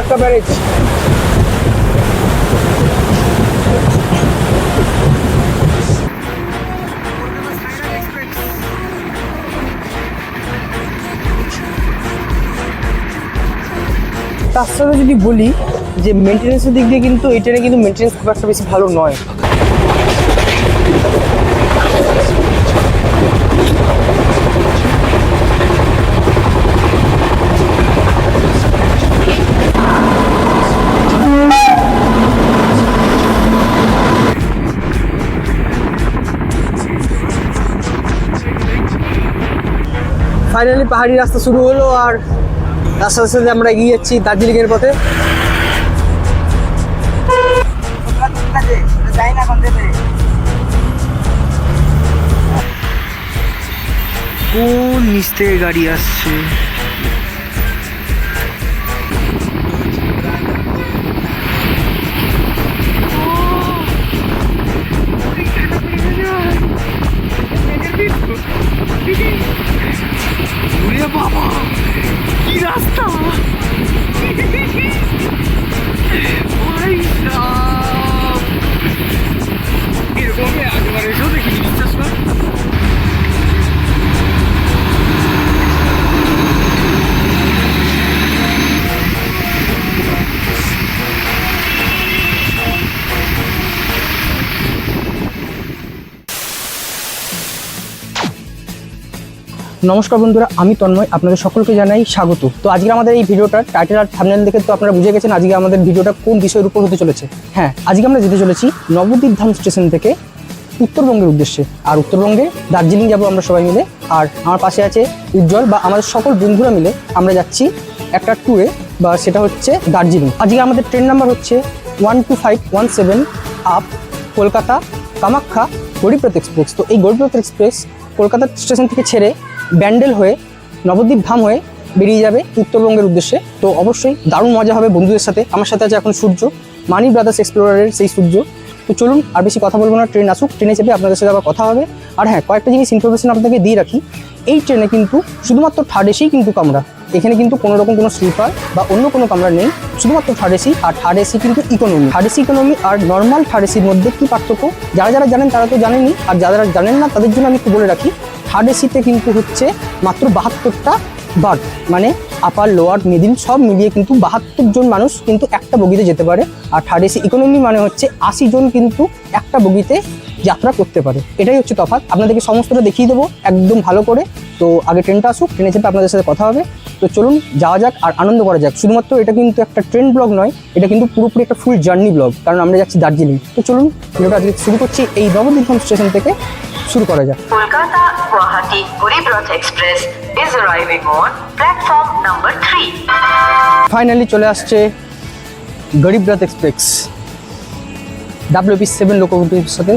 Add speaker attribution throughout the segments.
Speaker 1: का ব্যারেজ। তার সাথে যদি বলি যে মেনটেন্যান্সের দিক দিয়ে কিন্তু এই ট্রেনে কিন্তু মেনটেন্যান্স খুব একটা বেশি ভালো নয়। ফাইনালি পাহাড়ি রাস্তা শুরু হলো আর রাস্তার সাথে আমরা এগিয়ে যাচ্ছি দার্জিলিংয়ের পথে। কোন নিচ থেকে গাড়ি আসছে? বাবা কি রাস্তা! এরকম একবার এসেও দেখিনি, বিশ্বাস কর। নমস্কার বন্ধুরা, আমি তন্ময়, আপনাদের সকলকে জানাই স্বাগত। তো আজকে আমাদের এই ভিডিওটার টাইটেল আর থাম্বনেল দেখে তো আপনারা বুঝে গেছেন আজকে আমাদের ভিডিওটা কোন বিষয়ের উপর হতে চলেছে। হ্যাঁ, আজকে আমরা যেতে চলেছি নবদ্বীপ ধাম স্টেশন থেকে উত্তরবঙ্গের উদ্দেশ্যে। আর উত্তরবঙ্গে দার্জিলিং যাব আমরা সবাই মিলে। আর আমার পাশে আছে উজ্জ্বল, বা আমাদের সকল বন্ধুরা মিলে আমরা যাচ্ছি একটা ট্যুরে, বা সেটা হচ্ছে দার্জিলিং। আজকে আমাদের ট্রেন নাম্বার হচ্ছে 12517 আপ কলকাতা কামাখ্যা গরিবরথ এক্সপ্রেস। তো এই গরিবরথ এক্সপ্রেস কলকাতা স্টেশন থেকে ছেড়ে ব্যান্ডেল হয়ে নবদ্বীপ ধাম হয়ে বেরিয়ে যাবে উত্তরবঙ্গের উদ্দেশ্যে। তো অবশ্যই দারুণ মজা হবে বন্ধুদের সাথে। আমার সাথে আছে এখন সূর্য, মানি ব্রাদার্স এক্সপ্লোরারের সেই সূর্য। তো চলুন আর বেশি কথা বলবো না, ট্রেন আসুক, ট্রেনে চেপে আপনাদের সাথে আবার কথা হবে। আর হ্যাঁ, কয়েকটা জিনিস ইনফরমেশন আপনাদেরকে দিয়ে রাখি। এই ট্রেনে কিন্তু শুধুমাত্র থার্ড এসিই কিন্তু কামরা, এখানে কিন্তু কোনো রকম কোনো স্লিপার বা অন্য কোনো কামরা নেই, শুধুমাত্র থার্ড এসি। আর থার্ড এসি কিন্তু ইকোনমি। থার্ড এসি ইকোনমি আর নর্মাল থার্ড এসির মধ্যে কী পার্থক্য, যারা যারা জানেন তারা তো জানেনই, আর যারা জানেন না তাদের জন্য আমি একটু বলে রাখি। থার্ড এসিতে কিন্তু হচ্ছে মাত্র 72টা বার্থ, মানে আপার লোয়ার মিডিল সব মিলিয়ে কিন্তু 72 জন মানুষ কিন্তু একটা বগিতে যেতে পারে। আর থার্ড এসি ইকোনমি মানে হচ্ছে 80 জন কিন্তু একটা বগিতে যাত্রা করতে পারে। এটাই হচ্ছে তফাৎ। আপনাদেরকে সমস্তটা দেখিয়ে দেবো একদম ভালো করে। তো আগে ট্রেনটা আসুক, ট্রেনে চেপে আপনাদের সাথে কথা হবে। তো চলুন যাওয়া যাক আর আনন্দ করা যাক। শুধুমাত্র এটা কিন্তু একটা ট্রেন ব্লগ নয়, এটা কিন্তু পুরোপুরি একটা ফুল জার্নি ব্লগ, কারণ আমরা যাচ্ছি দার্জিলিং। তো চলুন ভিডিওটা আজকে শুরু করছি এই নবদ্বীপ স্টেশন থেকে। শুরু করা যাক।
Speaker 2: Kolkata Guwahati Garib Rath express is arriving on platform number 3.
Speaker 1: Finally চলে আসছে গরিবরথ এক্সপ্রেস WP7 লোকোমোটিভের সাথে।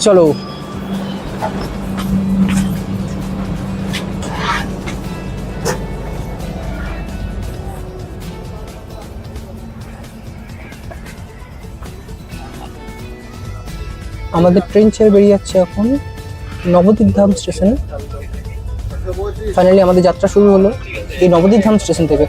Speaker 1: চলো আমাদের ট্রেন ছেড়ে বেরিয়ে যাচ্ছে এখন নবদ্বীপ ধাম স্টেশনে। ফাইনালি আমাদের যাত্রা শুরু হলো এই নবদ্বীপ ধাম স্টেশন থেকে।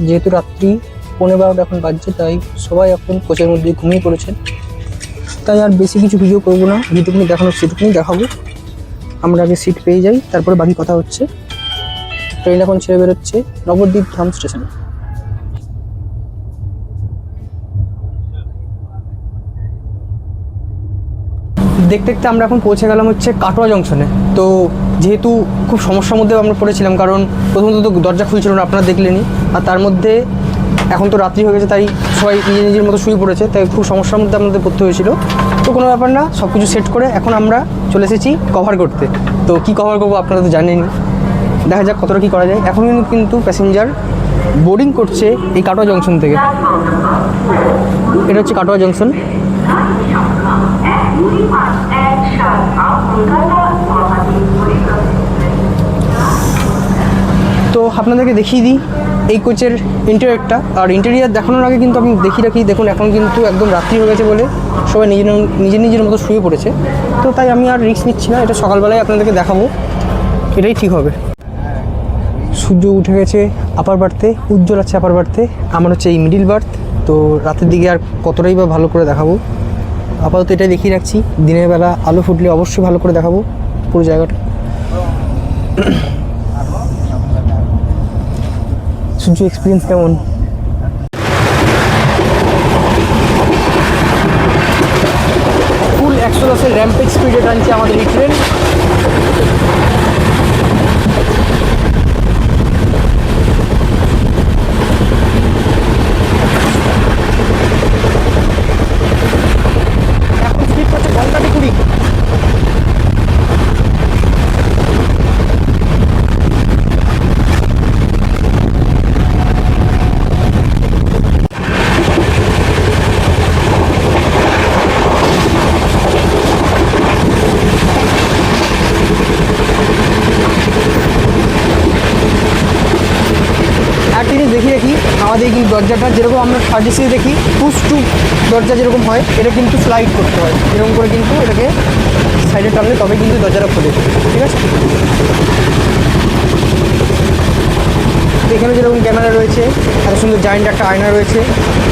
Speaker 1: যেহেতু রাত্রি 11:15 এখন বাজছে, তাই সবাই এখন কোচের মধ্যে ঘুমিয়ে পড়েছেন, তাই আর বেশি কিছু ভিডিও করবো না। যেটুকুনি দেখানোর সেটুকুনি দেখাবো। আমরা আগে সিট পেয়ে যাই, তারপরে বাকি কথা হচ্ছে। ট্রেন এখন ছেড়ে বেরোচ্ছে নবদ্বীপ ধাম স্টেশনে। দেখতে দেখতে আমরা এখন পৌঁছে গেলাম হচ্ছে কাটোয়া জংশনে। তো যেহেতু খুব সমস্যার মধ্যে আমরা পড়েছিলাম, কারণ প্রথমত তো দরজা খুলছিল না, আপনারা দেখলেনই। আর তার মধ্যে এখন তো রাত্রি হয়ে গেছে, তাই সবাই নিজের নিজের মতো শুয়ে পড়েছে, তাই খুব সমস্যার মধ্যে আমাদের পড়তে হয়েছিল। তো কোনো ব্যাপার না, সব কিছু সেট করে এখন আমরা চলে এসেছি কভার করতে। তো কি কভার করবো আপনারা তো জানেনই, দেখা যাক কতটা কী করা যায়। এখন কিন্তু প্যাসেঞ্জার বোর্ডিং করছে এই কাটোয়া জংশন থেকে। এটা হচ্ছে কাটোয়া জংশন। তো আপনাদেরকে দেখিয়ে দিই এই কোচের ইন্টেরিয়রটা। আর ইন্টেরিয়র দেখানোর আগে কিন্তু আমি দেখিয়ে রাখি, দেখুন এখন কিন্তু একদম রাত্রি হয়ে গেছে বলে সবাই নিজের মতো শুয়ে পড়েছে। তো তাই আমি আর রিস্ক নিচ্ছি না, এটা সকালবেলায় আপনাদেরকে দেখাবো, এটাই ঠিক হবে। সূর্য উঠে গেছে আপার বার্থে, উজ্জ্বল আছে আপার বার্থে, আমার হচ্ছে এই মিডিল বার্থ। তো রাতের দিকে আর কতটাই বা ভালো করে দেখাবো, আপাতত এটাই দেখিয়ে রাখছি। দিনের বেলা আলো ফুটলে অবশ্যই ভালো করে দেখাবো পুরো জায়গাটা। সূর্য এক্সপিরিয়েন্স কেমন? ফুল 110-এর র্যাম্পেজ স্পিডে টানছে আমাদের এই ট্রেন। এখন স্পিড করছে ঘন্টাটি 20। আর তিনি দেখিয়ে রাখি আমাদের কিন্তু দরজাটা যেরকম আমরা সার্ভিসে দেখি পুশ টু দরজা যেরকম হয়, এটা কিন্তু স্লাইড করতে হয়, এরকম করে কিন্তু এটাকে সাইডে টানলে তবে কিন্তু দরজাটা খোলে, ঠিক আছে। এখানে যেরকম ক্যামেরা রয়েছে, এত সুন্দর জায়েন্ট একটা আয়না রয়েছে,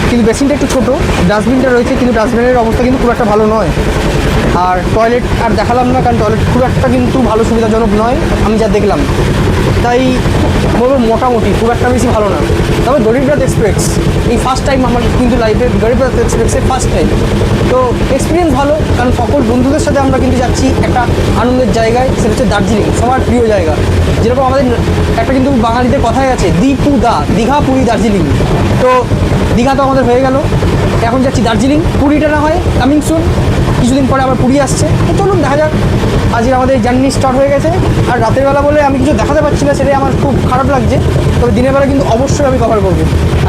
Speaker 1: কিন্তু বেসিনটা একটু ছোটো, ডাস্টবিনটা রয়েছে কিন্তু ডাস্টবিনের অবস্থা কিন্তু খুব একটা ভালো নয়। আর টয়লেট আর দেখালাম না, কারণ টয়লেট খুব একটা কিন্তু ভালো সুবিধাজনক নয় আমি যা দেখলাম, তাই বলবো মোটামুটি খুব একটা বেশি ভালো না। তবে গরিবরথ এক্সপ্রেস এই ফার্স্ট টাইম আমার কিন্তু লাইফে গরিবরথ এক্সপ্রেসের ফার্স্ট টাইম, তো এক্সপিরিয়েন্স ভালো, কারণ সকল বন্ধুদের সাথে আমরা কিন্তু যাচ্ছি একটা আনন্দের জায়গায়, সেটা হচ্ছে দার্জিলিং, সবার প্রিয় জায়গা। যেরকম আমাদের একটা কিন্তু বাঙালিদের কথাই আছে দীঘা পুরী দার্জিলিং। তো দীঘা তো আমাদের হয়ে গেল, এখন যাচ্ছি দার্জিলিং, পুরীটা না হয় কামিং সুন, কিছুদিন পরে আবার পুরী আসছে। তো চলুন দেখা যাক, আজকে আমাদের জার্নি স্টার্ট হয়ে গেছে। আর রাতের বেলা বলে আমি কিছু দেখাতে পারছি না, সেটাই আমার খুব খারাপ লাগছে, তবে দিনের বেলা কিন্তু অবশ্যই আমি কভার করবো।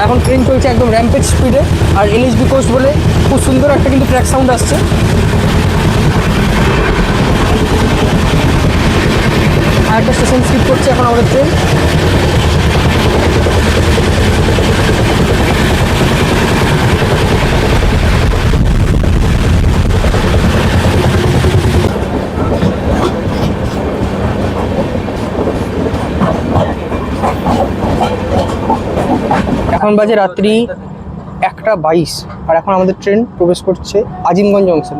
Speaker 1: এখন ট্রেন চলছে একদম র্যাম্পেজ স্পিডে, আর এলএসবি কোচ বলে খুব সুন্দর একটা কিন্তু ট্র্যাক সাউন্ড আসছে। আর একটা স্টেশন স্কিপ করছে এখন আমাদের ট্রেন। এখন বাজে রাত্রি 1:22, আর এখন আমাদের ট্রেন প্রবেশ করছে আজিমগঞ্জ জংশন।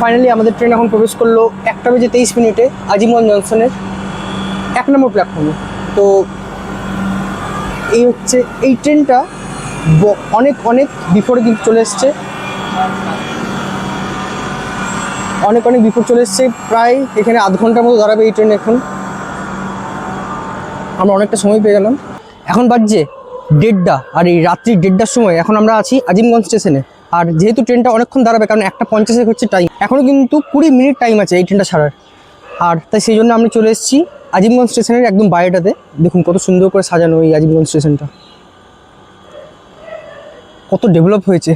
Speaker 1: ফাইনালি আমাদের ট্রেন এখন প্রবেশ করলো 1:23 আজিমগঞ্জ জংশনের 1 নম্বর প্ল্যাটফর্মে। তো এই হচ্ছে এই ট্রেনটা অনেক বিফোরে কিন্তু চলে এসছে, অনেক বিফোর চলে এসছে, প্রায় এখানে আধ ঘন্টার মতো দাঁড়াবে এই ট্রেন। এখন আমরা অনেকটা সময় পেয়ে গেলাম। এখন বাজছে 1:30, আর এই রাত্রি 1:30টার সময় এখন আমরা আছি আজিমগঞ্জ স্টেশনে। আর যেহেতু ট্রেনটা অনেকক্ষণ দাঁড়াবে, কারণ 1:50 হচ্ছে টাইম, এখনও কিন্তু 20 মিনিট টাইম আছে এই ট্রেনটা ছাড়ার। আর তাই সেই জন্য আমি চলে এসেছি আজিমগঞ্জ স্টেশনের একদম বাইরেটাতে। দেখুন কত সুন্দর করে সাজানো এই আজিমগঞ্জ স্টেশনটা, কত ডেভেলপ হয়েছে।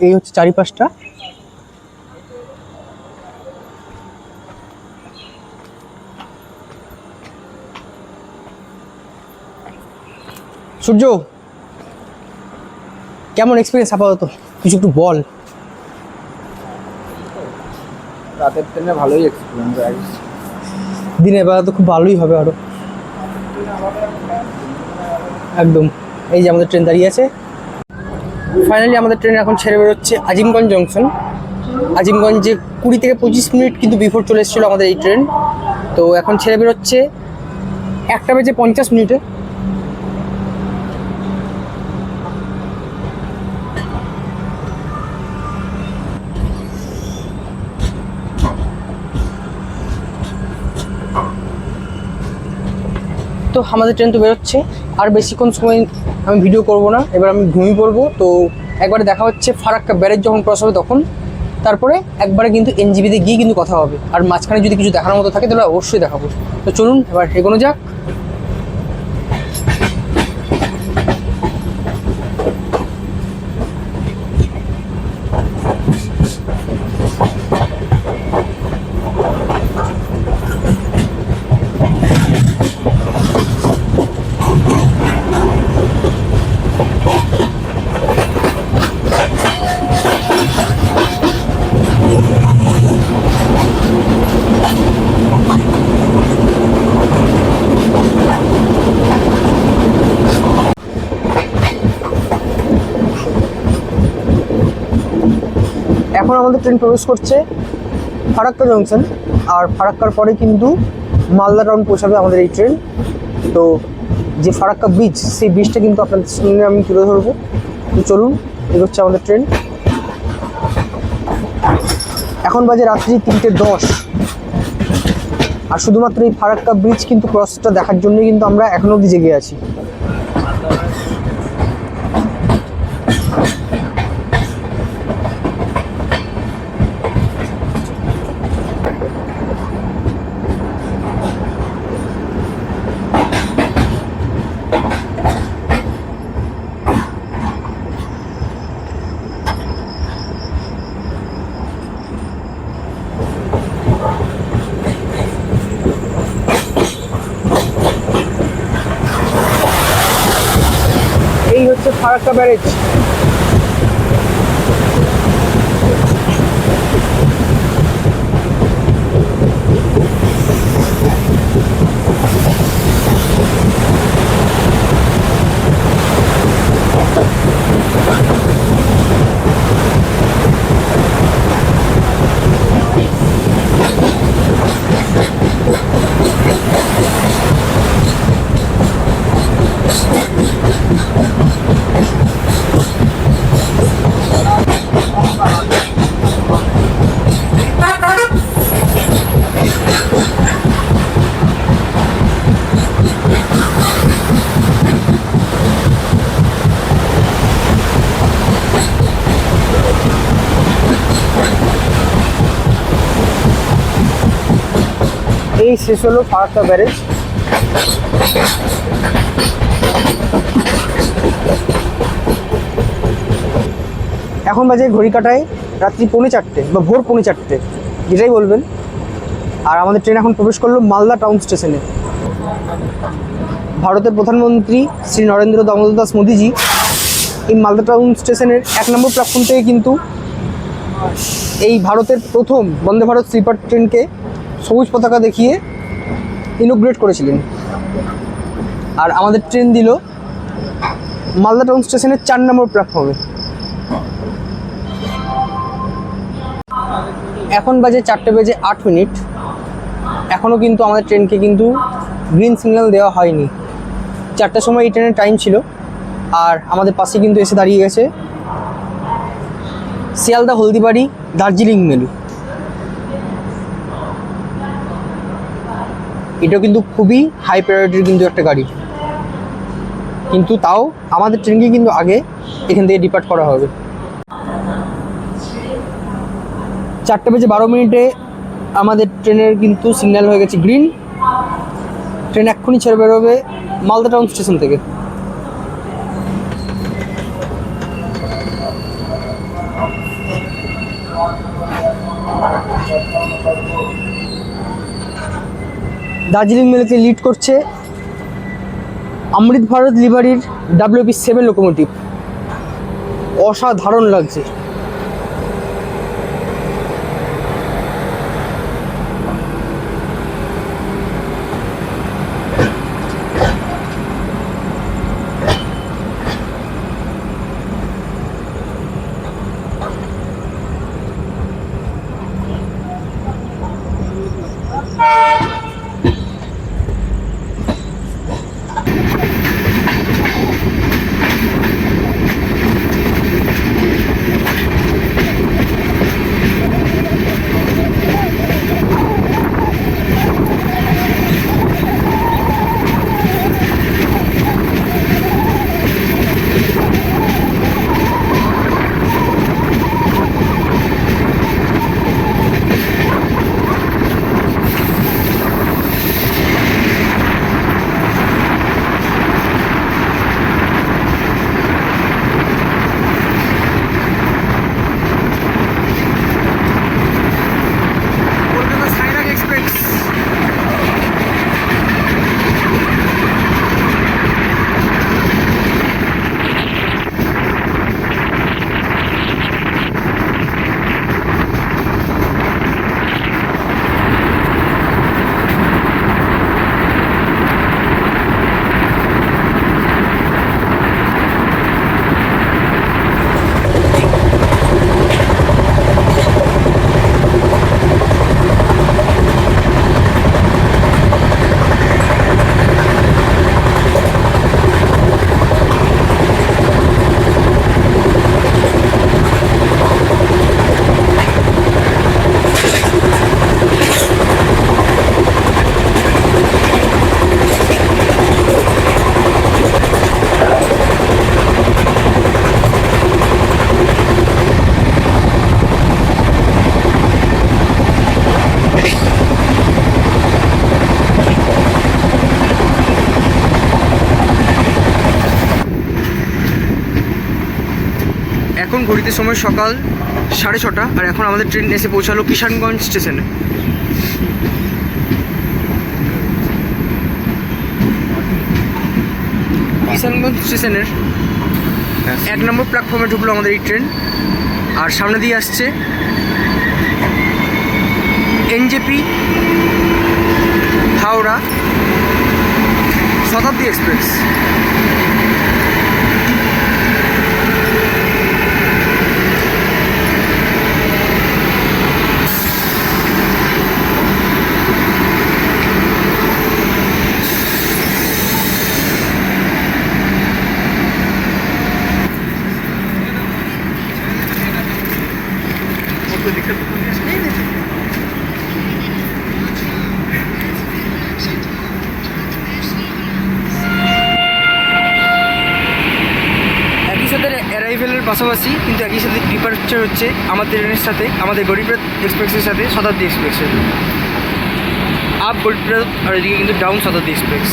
Speaker 1: এই হচ্ছে চারিপাশটা। সূর্য কেমন এক্সপিরিয়েন্স আপাতত, কিছু একটু বল।
Speaker 3: রাতের ট্রেনে ভালোই এক্সপিরিয়েন্স,
Speaker 1: দিনের বেলা তো খুব ভালোই হবে আরো। একদম এই যে আমাদের ট্রেন দাঁড়িয়ে আছে। ফাইনালি আমাদের ট্রেন এখন ছেড়ে বেরোচ্ছে আজিমগঞ্জ জংশন। আজিমগঞ্জে 20 থেকে 25 মিনিট কিন্তু বিফোর চলে এসেছিলো আমাদের এই ট্রেন। তো এখন ছেড়ে বেরোচ্ছে 1:50 তো আমাদের ট্রেন তো বেরোচ্ছে, আর বেশিক্ষণ সময় আমি ভিডিও করব না, এবার আমি ঘুমিয়ে পড়বো। তো একবারে দেখা হচ্ছে ফারাক্কা ব্যারেজ যখন ক্রস হবে তখন, তারপরে একবারে কিন্তু এনজিবিতে গিয়ে কিন্তু কথা হবে। আর মাঝখানে যদি কিছু দেখানোর মতো থাকে তাহলে অবশ্যই দেখাবো। তো চলুন এবার এগোনো যাক। এখন আমাদের ট্রেন প্রবেশ করছে ফারাক্কা জংশন, আর ফারাক্কার পরে কিন্তু মালদা টাউন পৌঁছাবে আমাদের এই ট্রেন। তো যে ফারাক্কা ব্রিজ, সেই ব্রিজটা কিন্তু আপনাদের সামনে আমি তুলে ধরবো। তো চলুন, এগোচ্ছে আমাদের ট্রেন। এখন বাজে রাত্রি 3:10, আর শুধুমাত্র এই ফারাক্কা ব্রিজ কিন্তু ক্রসটা দেখার জন্যই কিন্তু আমরা এখনো অবধি জেগে আছি। এই হচ্ছে ফারাক্কা ব্যারেজ। এই শেষ হলো ফারাক্কা ব্যারেজ। এখন বাজে ঘড়ি কাটায় রাত্রি 3:45 বা ভোর 3:45, যেটাই বলবেন। আর আমাদের ট্রেন এখন প্রবেশ করলো মালদা টাউন স্টেশনে। ভারতের প্রধানমন্ত্রী শ্রী নরেন্দ্র দামোদর দাস মোদিজি এই মালদা টাউন স্টেশনের 1 নম্বর প্ল্যাটফর্ম থেকে কিন্তু এই ভারতের প্রথম বন্দে ভারত স্লিপার ট্রেনকে সবুজ পতাকা দেখিয়ে ইনোগ্রেট করেছিলেন। আর আমাদের ট্রেন দিল মালদা টাউন স্টেশনের 4 নম্বর প্ল্যাটফর্মে। এখন বাজে 4:08। এখনও কিন্তু আমাদের ট্রেনকে কিন্তু গ্রিন সিগন্যাল দেওয়া হয়নি। 4টার সময় এই ট্রেনের টাইম ছিল, আর আমাদের পাশে কিন্তু এসে দাঁড়িয়ে গেছে শিয়ালদা হলদিবাড়ি দার্জিলিং মেল। এটা কিন্তু খুবই হাই প্রায়োরিটির কিন্তু একটা গাড়ি, কিন্তু তাও আমাদের ট্রেনকে কিন্তু আগে এখান থেকে ডিপার্ট করা হবে। 4:12 আমাদের ট্রেনের কিন্তু সিগন্যাল হয়ে গেছে গ্রিন। ট্রেন এক্ষুনি ছেড়ে বেরোবে মালদা টাউন স্টেশন থেকে। দার্জিলিং মেলকে লিড করছে অমৃত ভারত লিভারির WP7 লোকোমোটিভ। অসাধারণ লাগছে। এখন ঘড়িতে সময় সকাল 6:30, আর এখন আমাদের ট্রেন এসে পৌঁছালো কিষানগঞ্জ স্টেশনে। কিষানগঞ্জ স্টেশনের 1 নম্বর প্ল্যাটফর্মে ঢুকলো আমাদের এই ট্রেন, আর সামনে দিয়ে আসছে এনজেপি হাওড়া শতাব্দী এক্সপ্রেস। একই সাথে অ্যারাইভেলের পাশাপাশি কিন্তু একই সাথে ডিপার্চার হচ্ছে আমাদের ট্রেনের সাথে, আমাদের গরিবরথ এক্সপ্রেসের সাথে শতাব্দী এক্সপ্রেসের। আপ গরিবরথ আর এদিকে কিন্তু ডাউন শতাব্দী এক্সপ্রেস।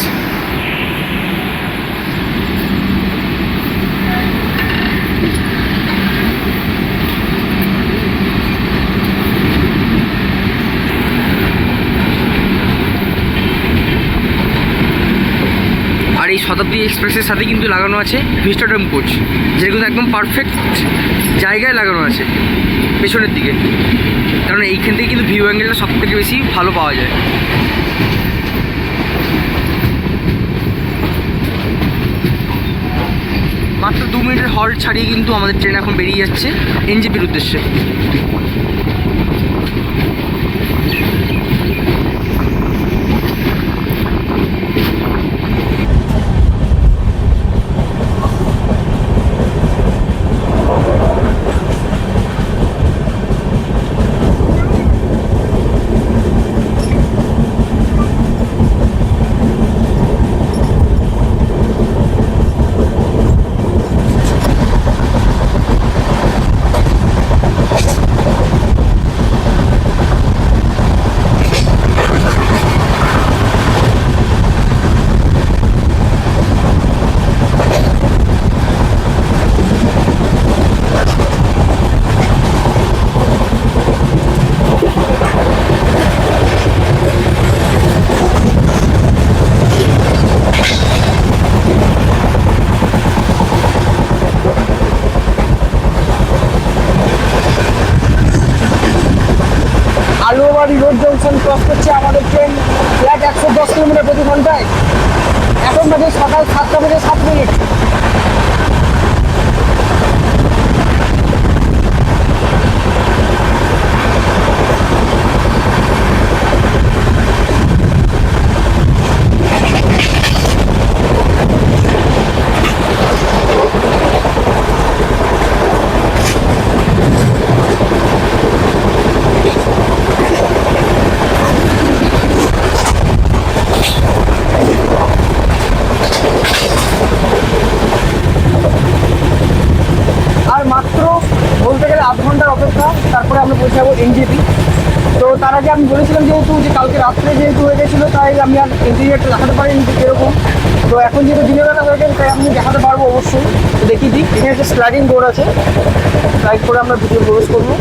Speaker 1: আর এই শতাব্দী এক্সপ্রেসের সাথে কিন্তু লাগানো আছে ভিস্টাডোম কোচ, যেটা কিন্তু একদম পারফেক্ট জায়গায় লাগানো আছে পেছনের দিকে, কারণ এইখান থেকে কিন্তু ভিউ অ্যাঙ্গেলটা সব থেকে বেশি ভালো পাওয়া যায়। মাত্র 2 মিনিটের হল্ট ছাড়িয়ে কিন্তু আমাদের ট্রেন এখন বেরিয়ে যাচ্ছে এনজেপির উদ্দেশ্যে। আলুয়াবাড়ি রোড জংশন ক্রস করছে আমাদের ট্রেন ফ্ল্যাট 110 কিলোমিটার প্রতি ঘন্টায়। এখন বাজে সকাল 7:07। তারপরে আমরা পৌঁছাবো এনজেপি। তো তার আগে আমি বলেছিলাম যেহেতু যে কালকে রাত্রে যেহেতু হয়ে গেছিলো, তাই আমি আর ইন্টেরিয়ারটা দেখাতে পারিনি যে কীরকম। তো এখন যেহেতু দিনের বেলা হয়ে গেছে তাই আমি দেখাতে পারবো অবশ্যই। তো দেখিয়ে দিই, এখানে একটা স্লাইডিং ডোর আছে, স্লাইড করে আমরা ভিতরে প্রবেশ করবো।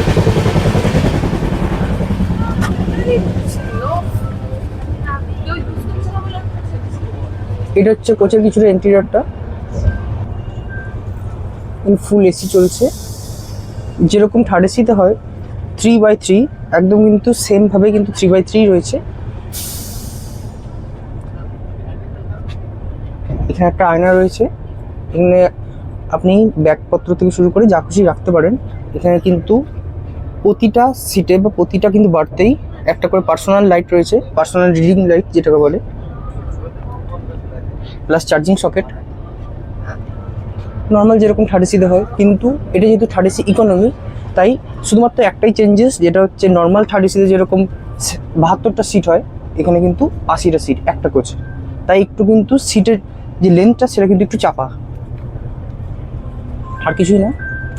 Speaker 1: এটা হচ্ছে কোচের কিছুটা ইন্টেরিয়ারটা, ফুল এসি চলছে, যেরকম থার্ড এসিতে হয় 3/3, একদম কিন্তু সেমভাবে কিন্তু 3/3 রয়েছে। এখানে একটা আয়না রয়েছে, এখানে আপনি ব্যাগপত্র থেকে শুরু করে যা খুশি রাখতে পারেন। এখানে কিন্তু প্রতিটা সিটে বা প্রতিটা কিন্তু বাড়তেই একটা করে পার্সোনাল লাইট রয়েছে, পার্সোনাল রিডিং লাইট যেটাকে বলে, প্লাস চার্জিং সকেট। নর্মাল যেরকম থার্ড এসিতে হয়, কিন্তু এটা যেহেতু থার্ড এসি ইকোনমি, তাই শুধুমাত্র একটাই চেঞ্জেস, যেটা হচ্ছে নর্মাল থার্ড এসিতে যেরকম 72টা সিট হয়, এখানে কিন্তু 80টা সিট একটা কোচে, তাই একটু কিন্তু সিটের যে লেন্থটা সেটা কিন্তু একটু চাপা, আর কিছুই না।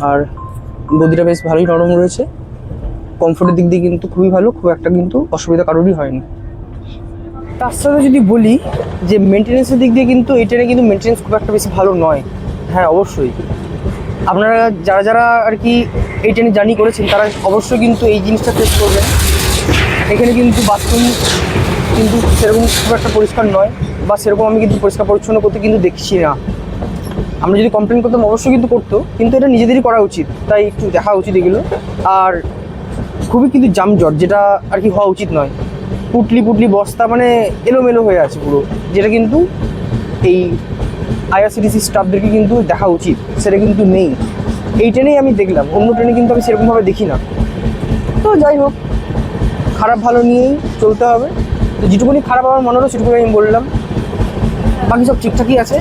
Speaker 1: আর গদিটা বেশ ভালোই নরম রয়েছে, কমফোর্টের দিক দিয়ে কিন্তু খুবই ভালো, খুব একটা কিন্তু অসুবিধা কারোরই হয়নি। তার সাথে যদি বলি যে মেনটেন্যান্সের দিক দিয়ে কিন্তু এই ট্রেনে কিন্তু মেনটেন্যান্স খুব একটা বেশি ভালো নয়। হ্যাঁ অবশ্যই, আপনারা যারা যারা আর কি এই ট্রেনে জার্নি করেছেন তারা অবশ্যই কিন্তু এই জিনিসটা টেস্ট করবেন। এখানে কিন্তু বাথরুম কিন্তু সেরকম খুব একটা পরিষ্কার নয়, বা সেরকম আমি কিন্তু পরিষ্কার পরিচ্ছন্ন করতে কিন্তু দেখছি না। আমরা যদি কমপ্লেন করতাম অবশ্যই কিন্তু করতো, কিন্তু এটা নিজেদেরই করা উচিত, তাই একটু দেখা উচিত এগুলো। আর খুবই কিন্তু জামজট, যেটা আর কি হওয়া উচিত নয়। পুটলি পুটলি বস্তা মানে এলোমেলো হয়ে আছে পুরো, যেটা কিন্তু এই আইআরসিটিসি স্টাফদেরকে কিন্তু দেখা উচিত, সেটা কিন্তু নেই। এই ট্রেনেই আমি দেখলাম, অন্য ট্রেনে কিন্তু আমি সেরকমভাবে দেখি না। তো যাই হোক, খারাপ ভালো নিয়েই চলতে হবে। তো যেটুকুনি খারাপ আমার মনে হলো সেটুকুনি আমি বললাম, বাকি সব ঠিকঠাকই আছে।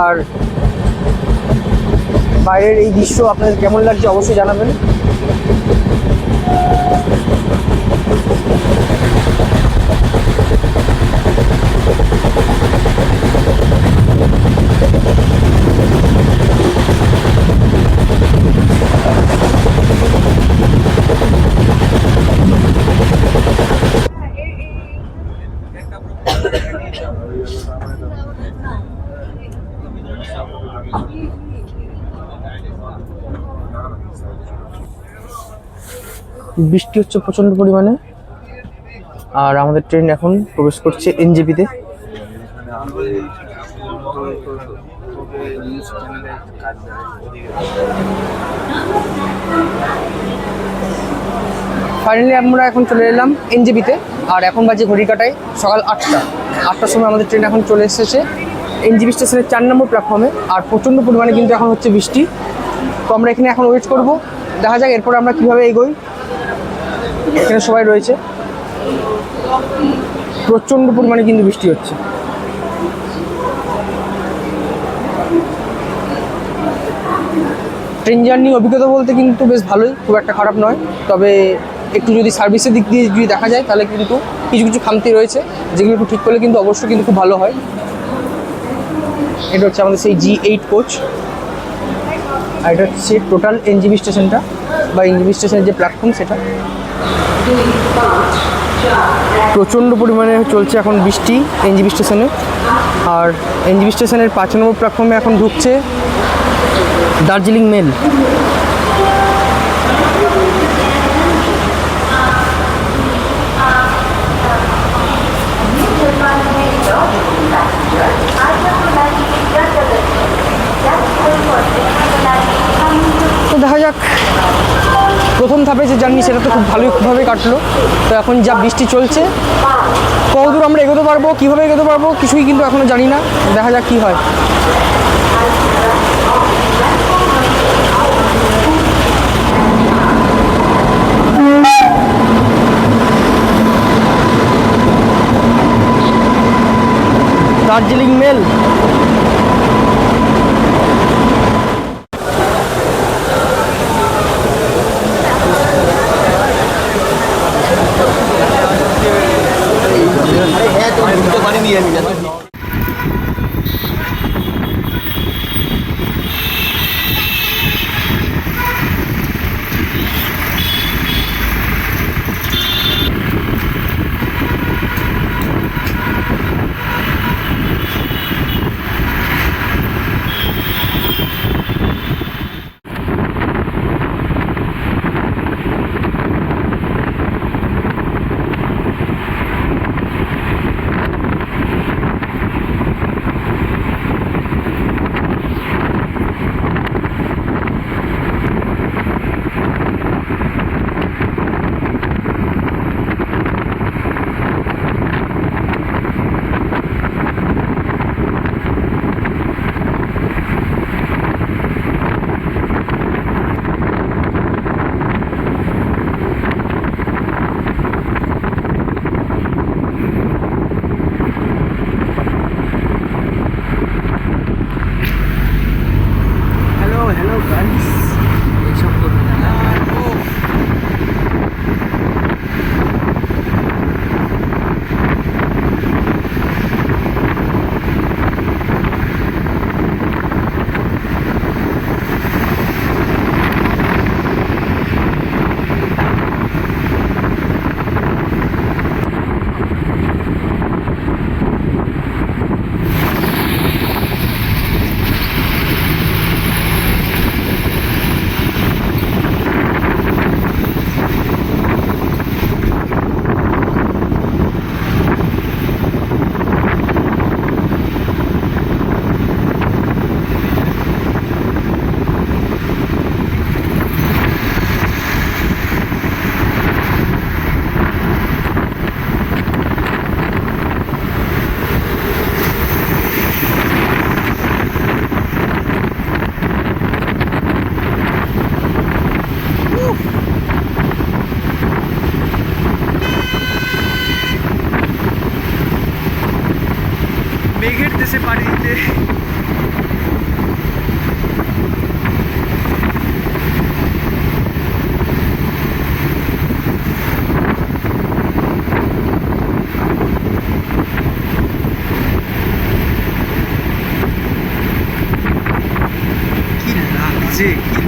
Speaker 1: আর বাইরের এই দৃশ্য আপনাদের কেমন লাগছে অবশ্যই জানাবেন। বৃষ্টি হচ্ছে প্রচণ্ড পরিমাণে, আর আমাদের ট্রেন এখন প্রবেশ করছে এনজেপিতে। ফাইনালি আমরা এখন চলে এলাম এনজেপিতে, আর এখন বাজে ঘড়ি কাটায় সকাল 8টার সময় আমাদের ট্রেন এখন চলে এসেছে এনজেপি স্টেশনের 4 নম্বর প্ল্যাটফর্মে। আর প্রচণ্ড পরিমাণে কিন্তু এখন হচ্ছে বৃষ্টি। তো আমরা এখানে এখন ওয়েট করব, দেখা যাক এরপর আমরা কীভাবে এগোই। এখানে সবাই রয়েছে, প্রচণ্ড পরিমাণে কিন্তু বৃষ্টি হচ্ছে। ট্রেন জার্নি অভিজ্ঞতা বলতে কিন্তু বেশ ভালোই, খুব একটা খারাপ নয়। তবে একটু যদি সার্ভিসের দিক দিয়ে যদি দেখা যায় তাহলে কিন্তু কিছু কিছু খামতি রয়েছে, যেগুলো একটু ঠিক করলে কিন্তু অবশ্যই কিন্তু খুব ভালো হয়। এটা হচ্ছে আমাদের সেই G8 কোচ, আর এটা হচ্ছে টোটাল এনজেপি স্টেশনটা, বা এনজেপি স্টেশনের যে প্ল্যাটফর্ম সেটা। প্রচণ্ড পরিমাণে চলছে এখন বৃষ্টি এনজেপি স্টেশনে। আর এনজেপি স্টেশনের 5 নম্বর প্ল্যাটফর্মে এখন ঢুকছে দার্জিলিং মেল। তো দেখা যাক, প্রথম ধাপে যে জার্নি সেটা তো খুব ভালোভাবে কাটলো। তো এখন যা বৃষ্টি চলছে, কতদূর আমরা এগোতে পারবো, কীভাবে এগোতে পারবো কিছুই কিন্তু এখনও জানি না। দেখা যাক কী হয়। দার্জিলিং মেল। পাড়ি দিতে। কি লাগছে, কি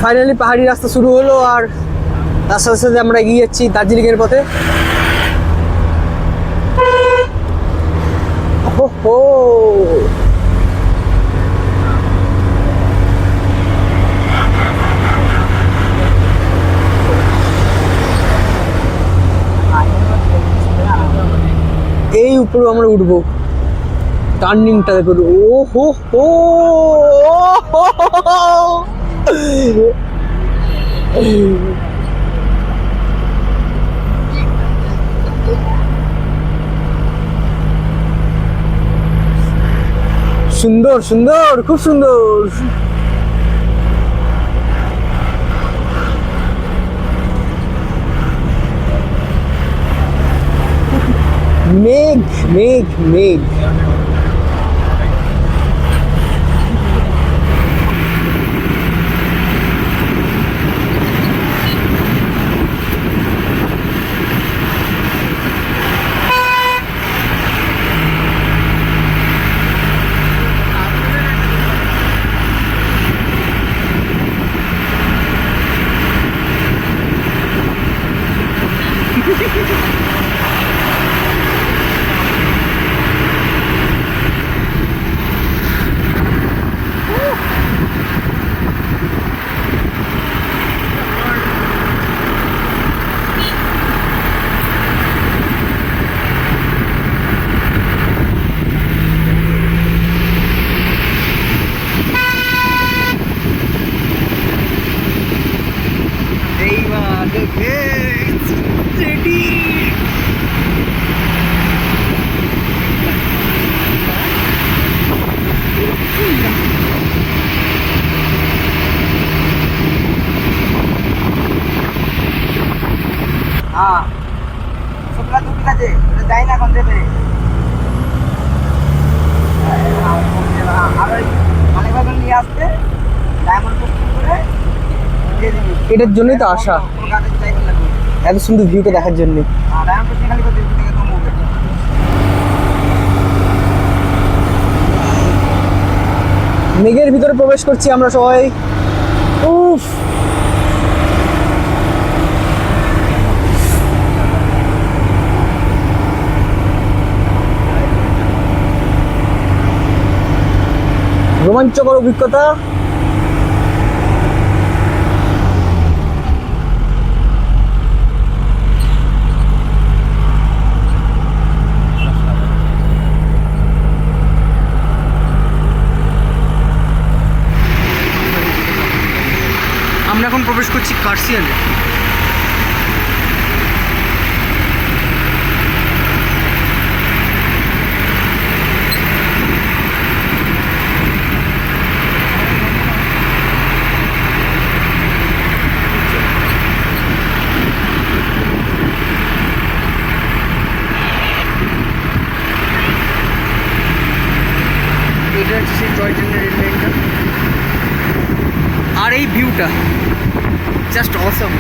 Speaker 1: ফাইনালি পাহাড়ি রাস্তা শুরু হলো, আর তার সাথে সাথে আমরা এগিয়ে যাচ্ছি দার্জিলিংয়ের পথে। হো হো, এই উপরে আমরা উঠবো, টার্নিংটা দেখো। ও হো হো, সুন্দর সুন্দর, খুব সুন্দর। মেঘ মেঘ মেঘ,
Speaker 3: শুক্লা তো ঠিক আছে, যাই না এখন দেবে। আর ওই অনেক ভাবে নিয়ে আসতে ডায়মন্ড করে দিয়ে দিবি।
Speaker 1: এটার জন্যই তো আসা,
Speaker 3: কলকাতায় যাই লাগবে
Speaker 1: এত সুন্দর ভিউটা দেখার জন্য।
Speaker 3: ডায়মন্ড খালি করে দিবি থেকে কম হবে।
Speaker 1: মেঘের ভিতরে প্রবেশ করছি আমরা সবাই। উফ, রোমাঞ্চকর অভিজ্ঞতা। আমরা এখন প্রবেশ করছি কার্সিয়ালে। এটা হচ্ছে সেই টয় ট্রেনের রেল লাইনটা, আর এই ভিউটা জাস্ট অসম।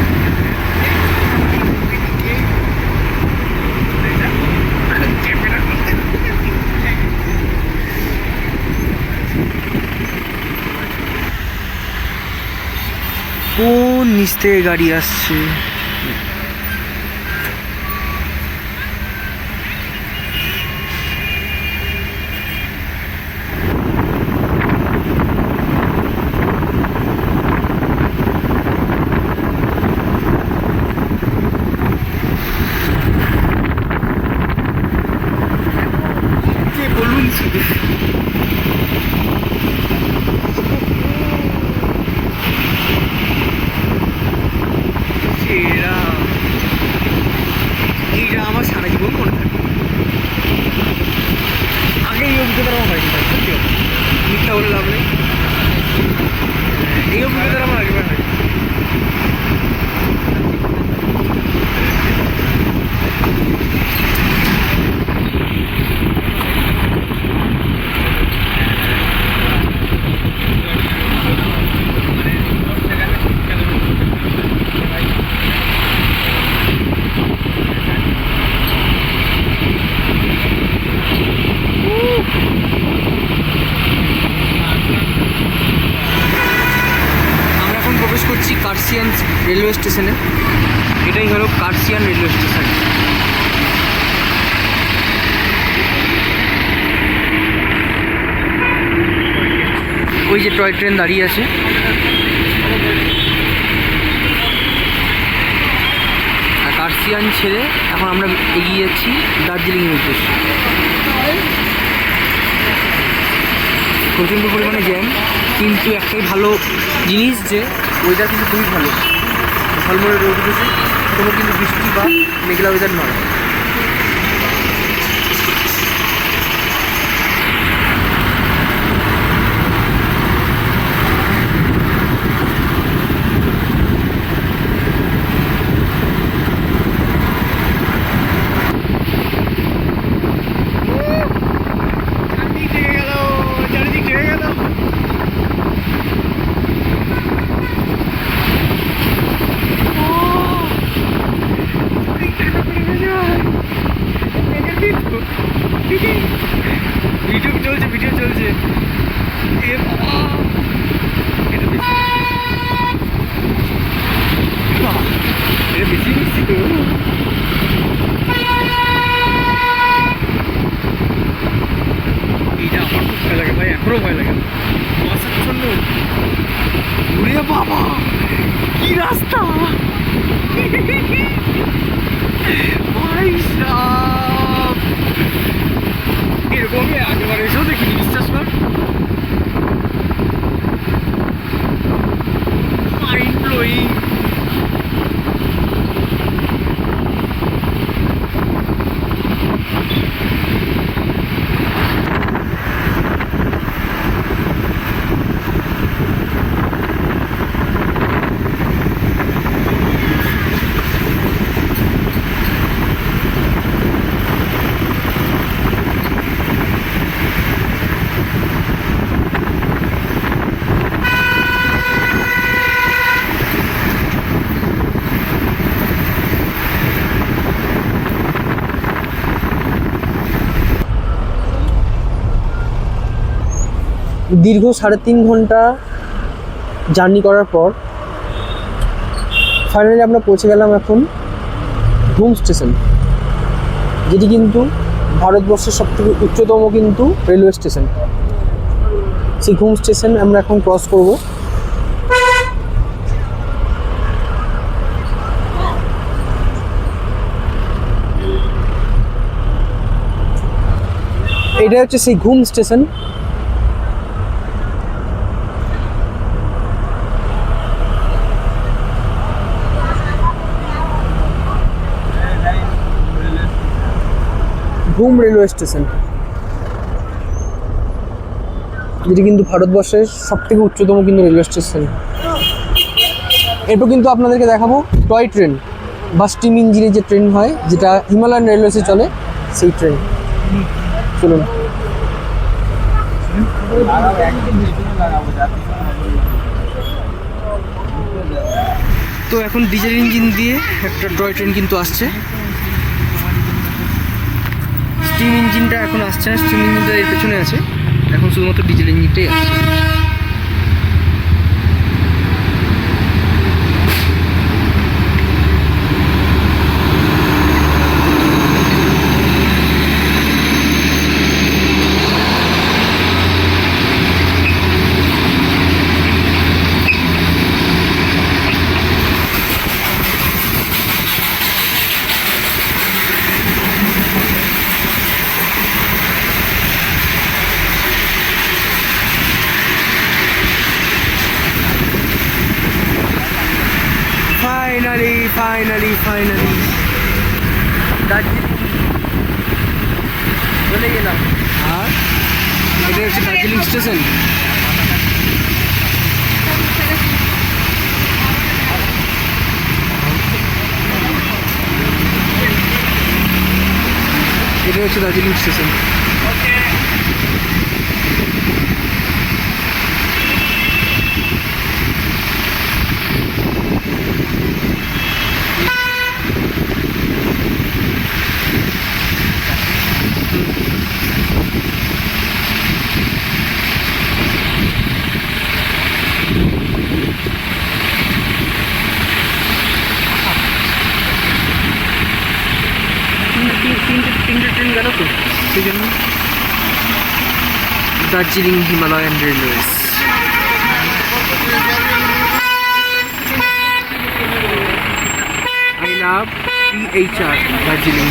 Speaker 1: কোন নিচ থেকে গাড়ি আসছে? বলুন শুধু। কার্সিয়ান রেলওয়ে স্টেশনে। এটাই হলো কার্সিয়ান রেলওয়ে স্টেশন। ওই যে টয় ট্রেন দাঁড়িয়ে আছে। আর কার্সিয়ান ছেড়ে এখন আমরা এগিয়ে যাচ্ছি দার্জিলিংয়ের উদ্দেশ্যে। প্রচণ্ড পরিমাণে জ্যাম, কিন্তু একটাই ভালো জিনিস যে ওয়েদার কিন্তু খুবই ভালো, ঝলমলে রোদ উঠেছে, কোনো কিন্তু বৃষ্টি বা মেঘলা ওয়েদার নয়। ভিডিও চলছে এ বাবা, এটা বেশি মিষ্টি তো। এইটা আমার খুব ভয় লাগে ভাই, এখনো ভয় লাগে। বর্ষার জন্য ওরে বাবা কি রাস্তা ভাই সাব, এরকমই আগেবার এসেও দেখিনি, বিশ্বাস কর। Mind blowing. দীর্ঘ 3.5 ঘন্টা জার্নি করার পর ফাইনালি আমরা পৌঁছে গেলাম এখন ঘুম স্টেশন, যেটি কিন্তু ভারতবর্ষের সবথেকে উচ্চতম কিন্তু রেলওয়ে স্টেশন। সেই ঘুম স্টেশন আমরা এখন ক্রস করব। এটা হচ্ছে সেই ঘুম স্টেশন। ঘুম রেলওয়ে স্টেশন, যেটি কিন্তু ভারতবর্ষের সবথেকে উচ্চতম কিন্তু রেলওয়ে স্টেশন। এরপর কিন্তু আপনাদেরকে দেখাবো টয় ট্রেন বা স্টিম ইঞ্জিনের যে ট্রেন হয়, যেটা হিমালয়ান রেলওয়েসে চলে, সেই ট্রেন। চলুন। তো এখন ডিজেল ইঞ্জিন দিয়ে একটা টয় ট্রেন কিন্তু আসছে। স্টিম ইঞ্জিনটা এখন আসছে না, স্টিম ইঞ্জিনটা এর পেছনে আছে, এখন শুধুমাত্র ডিজেল ইঞ্জিনটাই আসছে। ফাইনালি দার্জিলিং চলে গেলাম। আর এটা হচ্ছে দার্জিলিং স্টেশন। এটা হচ্ছে Darjeeling station. Darjeeling Himalayan railways. I love PHR Darjeeling.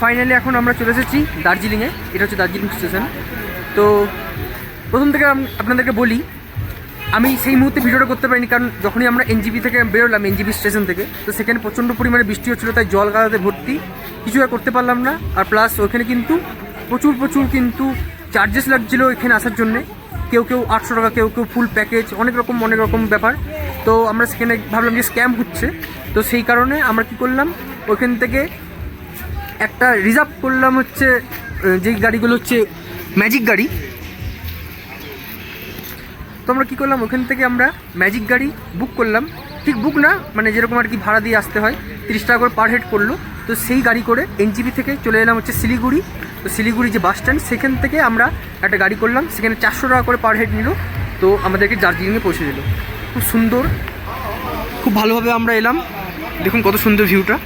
Speaker 1: Finally এখন আমরা চলে এসেছি দার্জিলিংয়ে। এটা হচ্ছে দার্জিলিং স্টেশন। তো প্রথম থেকে আপনাদেরকে বলি, আমি সেই মুহূর্তে ভিডিওটা করতে পারিনি, কারণ যখনই আমরা এনজিপি থেকে বেরোলাম, এনজিপি স্টেশন থেকে, তো সেখানে প্রচণ্ড পরিমাণে বৃষ্টি হচ্ছিলো, তাই জল গাদাতে ভর্তি, কিছু আর করতে পারলাম না। আর প্লাস ওখানে কিন্তু প্রচুর কিন্তু চার্জেস লাগছিলো এখানে আসার জন্যে। কেউ 800 টাকা, কেউ ফুল প্যাকেজ, অনেক রকম ব্যাপার। তো আমরা সেখানে ভাবলাম যে স্ক্যাম হচ্ছে, তো সেই কারণে আমরা কী করলাম, ওইখান থেকে একটা রিজার্ভ করলাম, হচ্ছে যেই গাড়িগুলো হচ্ছে ম্যাজিক গাড়ি। তো আমরা কী করলাম, ওখান থেকে আমরা ম্যাজিক গাড়ি বুক করলাম। ঠিক বুক না, মানে যেরকম আর কি ভাড়া দিয়ে আসতে হয়, 30 টাকা করে পার হেড করলো। তো সেই গাড়ি করে এনজিপি থেকে চলে এলাম হচ্ছে শিলিগুড়ি। তো শিলিগুড়ি যে বাস স্ট্যান্ড, সেখান থেকে আমরা একটা গাড়ি করলাম, সেখানে 400 টাকা করে পার হেড নিল। তো আমাদেরকে দার্জিলিংয়ে পৌঁছে দিল। খুব সুন্দর, খুব ভালোভাবে আমরা এলাম। দেখুন কত সুন্দর ভিউটা।